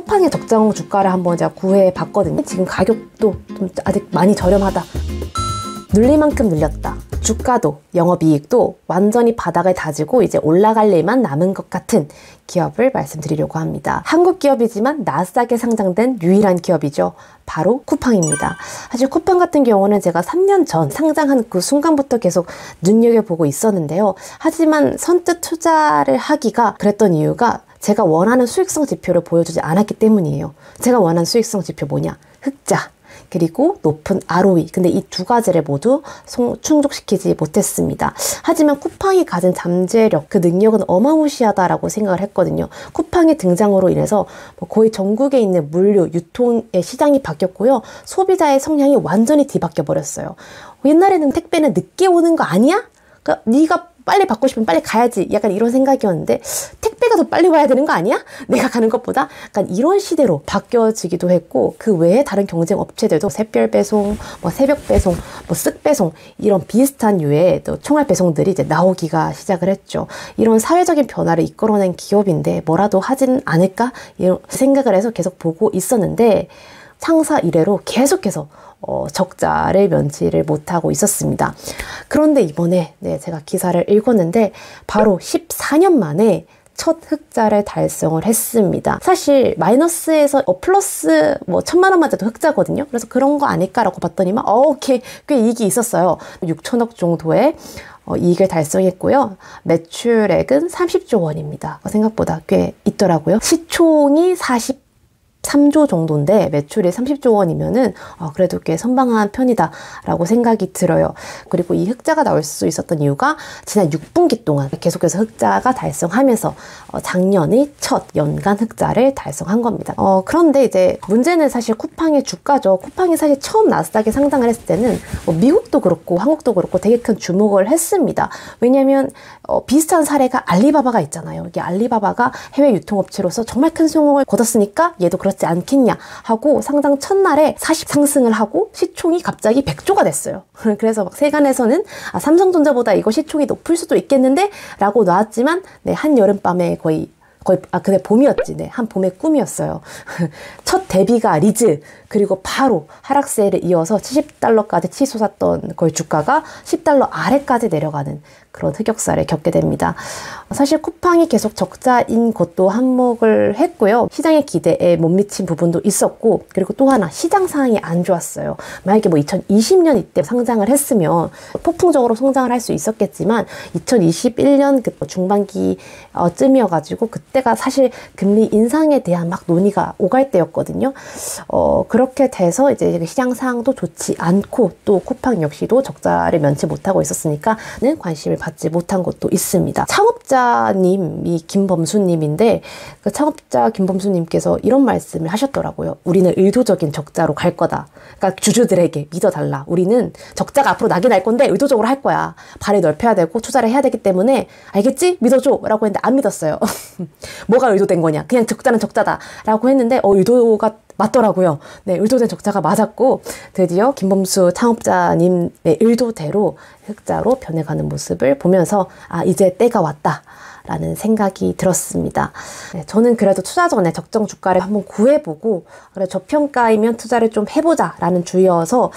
쿠팡의 적정 주가를 한번 제가 구해 봤거든요. 지금 가격도 좀 아직 많이 저렴하다, 눌릴 만큼 눌렸다, 주가도 영업이익도 완전히 바닥을 다지고 이제 올라갈 일만 남은 것 같은 기업을 말씀드리려고 합니다. 한국 기업이지만 나스닥에 상장된 유일한 기업이죠. 바로 쿠팡입니다. 사실 쿠팡 같은 경우는 제가 3년 전 상장한 그 순간부터 계속 눈여겨보고 있었는데요. 하지만 선뜻 투자를 하기가 그랬던 이유가 제가 원하는 수익성 지표를 보여주지 않았기 때문이에요. 제가 원하는 수익성 지표 뭐냐? 흑자, 그리고 높은 ROE. 근데 이 두 가지를 모두 충족시키지 못했습니다. 하지만 쿠팡이 가진 잠재력, 그 능력은 어마무시하다라고 생각을 했거든요. 쿠팡의 등장으로 인해서 거의 전국에 있는 물류, 유통의 시장이 바뀌었고요. 소비자의 성향이 완전히 뒤바뀌어 버렸어요. 옛날에는 택배는 늦게 오는 거 아니야? 그러니까 네가 빨리 받고 싶으면 빨리 가야지, 약간 이런 생각이었는데 택배가 더 빨리 와야 되는 거 아니야? 내가 가는 것보다? 약간 이런 시대로 바뀌어지기도 했고, 그 외에 다른 경쟁 업체들도 샛별 배송, 새벽 배송, 쓱 배송, 이런 비슷한 류의 또 총알 배송들이 이제 나오기가 시작을 했죠. 이런 사회적인 변화를 이끌어낸 기업인데 뭐라도 하진 않을까? 이런 생각을 해서 계속 보고 있었는데 창사 이래로 계속해서 적자를 면치를 못하고 있었습니다. 그런데 이번에 제가 기사를 읽었는데 바로 14년 만에 첫 흑자를 달성을 했습니다. 사실 마이너스에서 플러스 1,000만 원만 돼도 흑자거든요. 그래서 그런 거 아닐까라고 봤더니만 꽤 이익이 있었어요. 6천억 정도의 이익을 달성했고요. 매출액은 30조 원입니다. 생각보다 꽤 있더라고요. 시총이 43조 정도인데 매출이 30조 원이면은 그래도 꽤 선방한 편이다 라고 생각이 들어요. 그리고 이 흑자가 나올 수 있었던 이유가 지난 6분기 동안 계속해서 흑자가 달성하면서 작년의 첫 연간 흑자를 달성한 겁니다. 그런데 이제 문제는 사실 쿠팡의 주가죠. 쿠팡이 사실 처음 나스닥에 상장을 했을 때는 미국도 그렇고 한국도 그렇고 되게 큰 주목을 했습니다. 왜냐하면 비슷한 사례가 알리바바가 있잖아요. 이게 알리바바가 해외 유통업체로서 정말 큰 성공을 거뒀으니까 얘도 그렇지 않겠냐 하고 상장 첫날에 40 상승을 하고 시총이 갑자기 100조가 됐어요. 그래서 막 세간에서는 삼성전자보다 이거 시총이 높을 수도 있겠는데 라고 나왔지만 한여름밤에 거의 근데 봄이었지. 한 봄의 꿈이었어요. 첫 데뷔가 리즈, 그리고 바로 하락세를 이어서 70달러까지 치솟았던 거의 주가가 10달러 아래까지 내려가는 그런 흑역사를 겪게 됩니다. 사실 쿠팡이 계속 적자인 것도 한몫을 했고요. 시장의 기대에 못 미친 부분도 있었고, 그리고 또 하나 시장 상황이 안 좋았어요. 만약에 2020년 이때 상장을 했으면 폭풍적으로 성장을 할 수 있었겠지만 2021년 그 중반기 쯤이어가지고 그때가 사실 금리 인상에 대한 막 논의가 오갈 때였거든요. 그렇게 돼서 이제 시장 상황도 좋지 않고 또 쿠팡 역시도 적자를 면치 못하고 있었으니까는 관심을 받지 못한 것도 있습니다. 창업자님이 김범수님인데 그 창업자 김범수님께서 이런 말씀을 하셨더라고요. 우리는 의도적인 적자로 갈 거다. 그러니까 주주들에게 믿어달라. 우리는 적자가 앞으로 나긴 날 건데 의도적으로 할 거야. 발을 넓혀야 되고 투자를 해야 되기 때문에 알겠지? 믿어줘 라고 했는데 안 믿었어요. 뭐가 의도된 거냐? 그냥 적자는 적자다 라고 했는데 의도가 맞더라고요. 의도된 적자가 맞았고 드디어 김범수 창업자님의 의도대로 흑자로 변해가는 모습을 보면서 이제 때가 왔다 라는 생각이 들었습니다. 저는 그래도 투자 전에 적정 주가를 한번 구해보고 그래 저평가이면 투자를 좀 해보자 라는 주의여서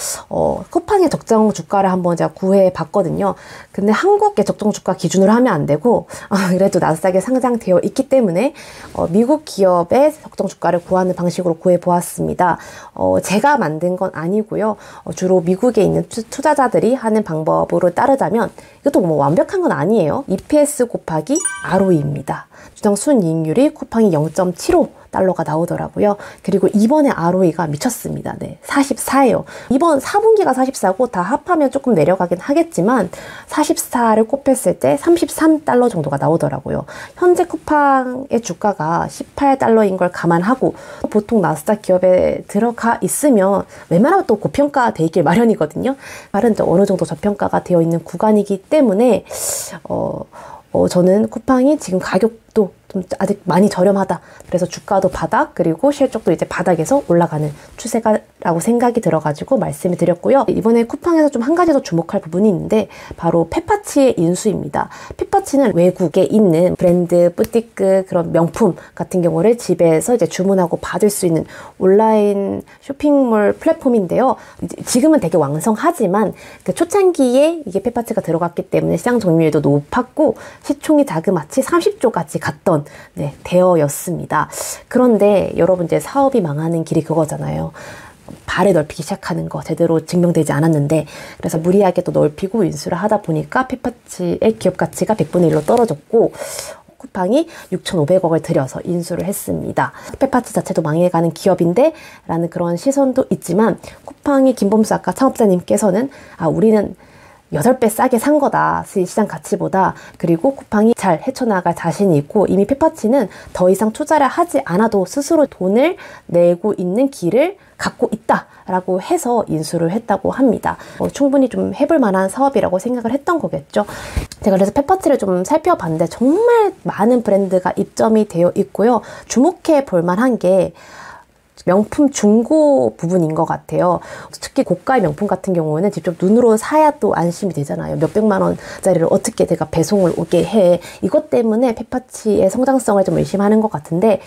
쿠팡의 적정 주가를 한번 제가 구해봤거든요. 근데 한국의 적정 주가 기준으로 하면 안 되고 그래도 나스닥에 상장되어 있기 때문에 미국 기업의 적정 주가를 구하는 방식으로 구해보았습니다. 제가 만든 건 아니고요. 주로 미국에 있는 투자자들이 하는 방법으로 따르자면 이것도 완벽한 건 아니에요. EPS 곱하기 ROE입니다. 주당 순이익률이 쿠팡이 0.75달러가 나오더라고요. 그리고 이번에 ROE가 미쳤습니다. 44예요. 이번 4분기가 44고 다 합하면 조금 내려가긴 하겠지만 44를 곱했을 때 33달러 정도가 나오더라고요. 현재 쿠팡의 주가가 18달러인 걸 감안하고 보통 나스닥 기업에 들어가 있으면 웬만하면 또 고평가돼 있길 마련이거든요. 말은 어느 정도 저평가가 되어 있는 구간이기 때문에 저는 쿠팡이 지금 가격도 좀 아직 많이 저렴하다. 그래서 주가도 바닥, 그리고 실적도 이제 바닥에서 올라가는 추세가라고 생각이 들어가지고 말씀을 드렸고요. 이번에 쿠팡에서 좀 한 가지 더 주목할 부분이 있는데 바로 페파치의 인수입니다. 페파치는 외국에 있는 브랜드, 뿌띠크 그런 명품 같은 경우를 집에서 이제 주문하고 받을 수 있는 온라인 쇼핑몰 플랫폼인데요. 지금은 되게 왕성하지만 그 초창기에 이게 페파치가 들어갔기 때문에 시장 점유율도 높았고 시총이 자그마치 30조까지 갔던 대어였습니다. 그런데 여러분 이제 사업이 망하는 길이 그거잖아요. 발을 넓히기 시작하는 거 제대로 증명되지 않았는데 그래서 무리하게 또 넓히고 인수를 하다 보니까 페파치의 기업 가치가 100분의 1로 떨어졌고 쿠팡이 6,500억을 들여서 인수를 했습니다. 페파치 자체도 망해가는 기업인데 라는 그런 시선도 있지만 쿠팡이 김범수 아까 창업자님께서는 우리는 8배 싸게 산 거다. 시장 가치보다. 그리고 쿠팡이 잘 헤쳐나갈 자신이 있고 이미 페파치는 더 이상 투자를 하지 않아도 스스로 돈을 내고 있는 길을 갖고 있다라고 해서 인수를 했다고 합니다. 충분히 좀 해볼 만한 사업이라고 생각을 했던 거겠죠. 제가 그래서 페파치를 좀 살펴봤는데 정말 많은 브랜드가 입점이 되어 있고요. 주목해 볼 만한 게 명품 중고 부분인 것 같아요. 특히 고가의 명품 같은 경우에는 직접 눈으로 사야 또 안심이 되잖아요. 몇백만 원짜리를 어떻게 내가 배송을 오게 해. 이것 때문에 페파치의 성장성을 좀 의심하는 것 같은데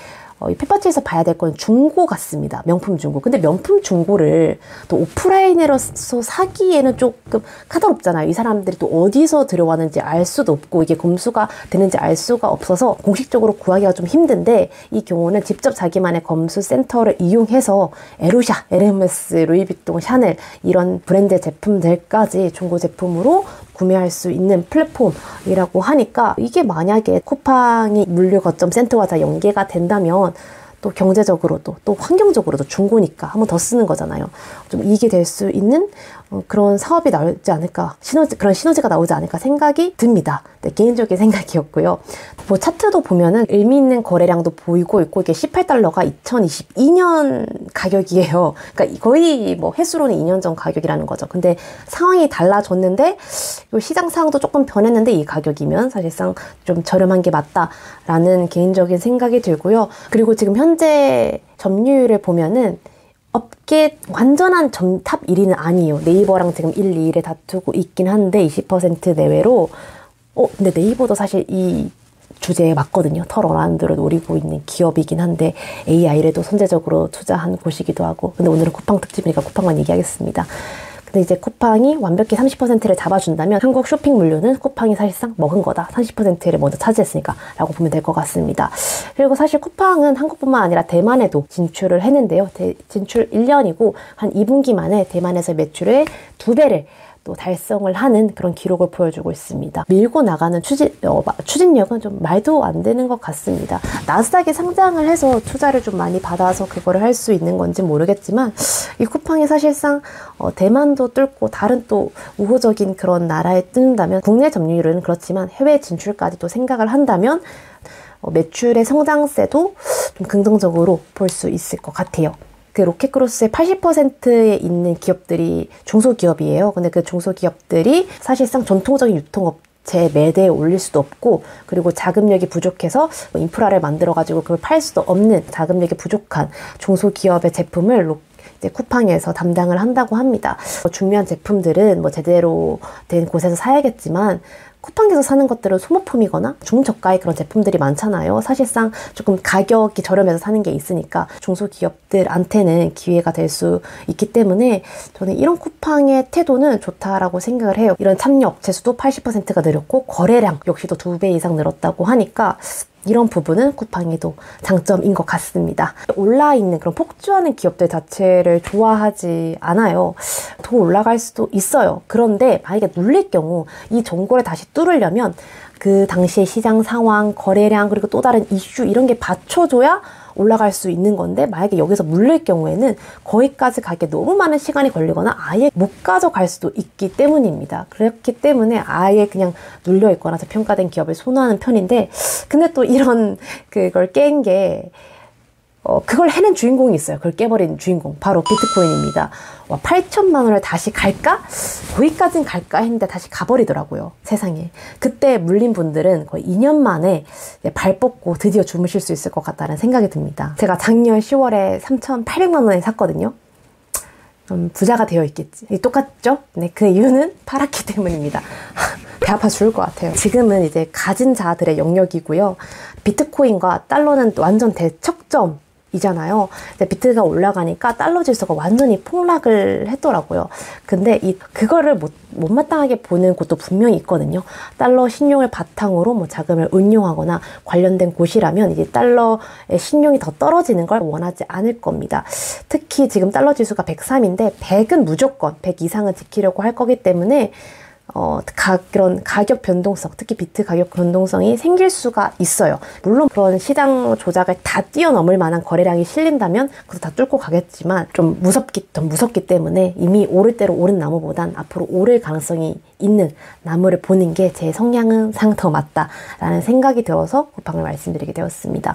이 페파치에서 봐야 될 건 중고 같습니다. 명품 중고. 근데 명품 중고를 또 오프라인으로서 사기에는 조금 까다롭잖아요. 이 사람들이 또 어디서 들여왔는지 알 수도 없고 이게 검수가 되는지 알 수가 없어서 공식적으로 구하기가 좀 힘든데 이 경우는 직접 자기만의 검수 센터를 이용해서 에루샤, 에르메스, 루이비통, 샤넬 이런 브랜드 제품들까지 중고 제품으로 구매할 수 있는 플랫폼이라고 하니까 이게 만약에 쿠팡이 물류 거점 센터와 다 연계가 된다면 또 경제적으로도 또 환경적으로도 중고니까 한번 더 쓰는 거잖아요. 좀 이익이 될 수 있는 그런 사업이 나오지 않을까, 그런 시너지가 나오지 않을까 생각이 듭니다. 네, 개인적인 생각이었고요. 뭐 차트도 보면은 의미 있는 거래량도 보이고 있고 이게 18달러가 2022년 가격이에요. 그러니까 거의 뭐 횟수로는 2년 전 가격이라는 거죠. 근데 상황이 달라졌는데 요 시장 상황도 조금 변했는데 이 가격이면 사실상 좀 저렴한 게 맞다라는 개인적인 생각이 들고요. 그리고 지금 현재 점유율을 보면은 업계 완전한 탑 1위는 아니에요. 네이버랑 지금 1, 2위를 다투고 있긴 한데 20% 내외로 근데 네이버도 사실 이 주제에 맞거든요. 털어라운드를 노리고 있는 기업이긴 한데 AI에도 선제적으로 투자한 곳이기도 하고 근데 오늘은 쿠팡 특집이니까 쿠팡만 얘기하겠습니다. 근데 이제 쿠팡이 완벽히 30%를 잡아준다면 한국 쇼핑 물류는 쿠팡이 사실상 먹은 거다. 30%를 먼저 차지했으니까 라고 보면 될 것 같습니다. 그리고 사실 쿠팡은 한국뿐만 아니라 대만에도 진출을 했는데요. 진출 1년이고 한 2분기 만에 대만에서 매출의 2배를 또 달성을 하는 그런 기록을 보여주고 있습니다. 밀고 나가는 추진력은 좀 말도 안 되는 것 같습니다. 나스닥에 상장을 해서 투자를 좀 많이 받아서 그거를 할 수 있는 건지 모르겠지만 이 쿠팡이 사실상 대만도 뚫고 다른 또 우호적인 그런 나라에 뜬다면 국내 점유율은 그렇지만 해외 진출까지 또 생각을 한다면 매출의 성장세도 좀 긍정적으로 볼 수 있을 것 같아요. 그 로켓크로스의 80%에 있는 기업들이 중소기업이에요. 근데 그 중소기업들이 사실상 전통적인 유통업체 매대에 올릴 수도 없고 그리고 자금력이 부족해서 인프라를 만들어가지고 그걸 팔 수도 없는 자금력이 부족한 중소기업의 제품을 이제 쿠팡에서 담당을 한다고 합니다. 중요한 제품들은 뭐 제대로 된 곳에서 사야겠지만 쿠팡에서 사는 것들은 소모품이거나 중저가의 그런 제품들이 많잖아요. 사실상 조금 가격이 저렴해서 사는 게 있으니까 중소기업들한테는 기회가 될 수 있기 때문에 저는 이런 쿠팡의 태도는 좋다라고 생각을 해요. 이런 참여 업체 수도 80%가 늘었고 거래량 역시도 2배 이상 늘었다고 하니까 이런 부분은 쿠팡에도 장점인 것 같습니다. 올라있는 그런 폭주하는 기업들 자체를 좋아하지 않아요. 더 올라갈 수도 있어요. 그런데 만약에 눌릴 경우 이 정고를 다시 뚫으려면 그 당시의 시장 상황, 거래량, 그리고 또 다른 이슈 이런 게 받쳐줘야 올라갈 수 있는 건데 만약에 여기서 물릴 경우에는 거기까지 가기에 너무 많은 시간이 걸리거나 아예 못 가져갈 수도 있기 때문입니다. 그렇기 때문에 아예 그냥 눌려 있거나 저평가된 기업을 선호하는 편인데 근데 또 이런 그걸 깬 게 그걸 해낸 주인공이 있어요. 그걸 깨버린 주인공. 바로 비트코인입니다. 와, 8천만 원을 다시 갈까? 거기까진 갈까 했는데 다시 가버리더라고요. 세상에. 그때 물린 분들은 거의 2년 만에 발 뻗고 드디어 주무실 수 있을 것 같다는 생각이 듭니다. 제가 작년 10월에 3,800만 원에 샀거든요. 부자가 되어 있겠지. 똑같죠? 네, 그 이유는 팔았기 때문입니다. 배 아파 죽을 것 같아요. 지금은 이제 가진 자들의 영역이고요. 비트코인과 달러는 완전 대척점이잖아요. 비트가 올라가니까 달러 지수가 완전히 폭락을 했더라고요. 근데 그거를 못마땅하게 보는 곳도 분명히 있거든요. 달러 신용을 바탕으로 뭐 자금을 운용하거나 관련된 곳이라면 이제 달러의 신용이 더 떨어지는 걸 원하지 않을 겁니다. 특히 지금 달러 지수가 103인데 100은 무조건 100 이상은 지키려고 할 거기 때문에 그런 가격 변동성, 특히 비트 가격 변동성이 생길 수가 있어요. 물론 그런 시장 조작을 다 뛰어넘을 만한 거래량이 실린다면 그것도 다 뚫고 가겠지만 좀 무섭기 때문에 이미 오를 대로 오른 나무보단 앞으로 오를 가능성이 있는 나무를 보는 게 제 성향상 더 맞다라는 생각이 들어서 쿠팡을 말씀드리게 되었습니다.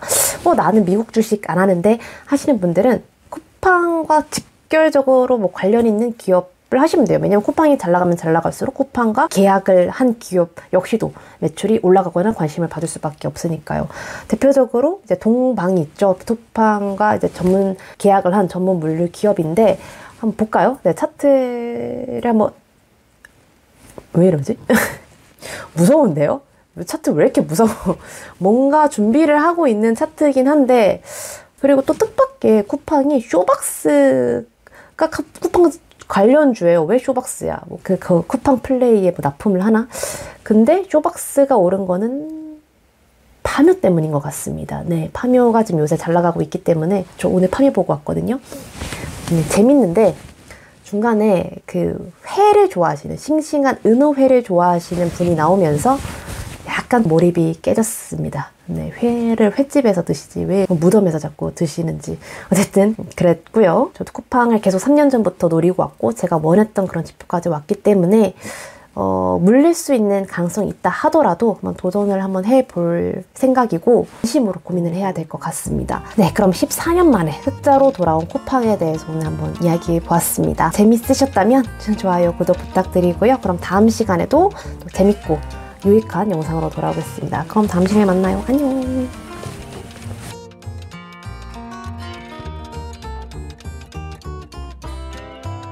나는 미국 주식 안 하는데 하시는 분들은 쿠팡과 직결적으로 뭐 관련 있는 기업 하시면 돼요. 왜냐면 쿠팡이 잘 나가면 잘 나갈수록 쿠팡과 계약을 한 기업 역시도 매출이 올라가거나 관심을 받을 수밖에 없으니까요. 대표적으로 이제 동방이 있죠. 쿠팡과 이제 계약을 한 전문 물류 기업인데 한번 볼까요? 네, 차트를 한번 왜 이러지? 무서운데요? 차트 왜 이렇게 무서워? 뭔가 준비를 하고 있는 차트이긴 한데 그리고 또 뜻밖의 쿠팡이 쇼박스가 쿠팡 관련주예요. 왜 쇼박스야? 그 쿠팡 플레이에 납품을 하나? 근데 쇼박스가 오른 거는 파묘 때문인 것 같습니다. 네, 파묘가 지금 요새 잘 나가고 있기 때문에 저 오늘 파묘 보고 왔거든요. 재밌는데 중간에 그 회를 좋아하시는 싱싱한 은어회를 좋아하시는 분이 나오면서 약간 몰입이 깨졌습니다. 네, 회를 횟집에서 드시지 왜 무덤에서 자꾸 드시는지 어쨌든 그랬고요. 저도 쿠팡을 계속 3년 전부터 노리고 왔고 제가 원했던 그런 지표까지 왔기 때문에 물릴 수 있는 가능성이 있다 하더라도 한번 도전을 한번 해볼 생각이고 진심으로 고민을 해야 될 것 같습니다. 네, 그럼 14년 만에 흑자로 돌아온 쿠팡에 대해서 오늘 한번 이야기해 보았습니다. 재밌으셨다면 좋아요, 구독 부탁드리고요. 그럼 다음 시간에도 또 재밌고 유익한 영상으로 돌아오겠습니다. 그럼 다음 시간에 만나요. 안녕.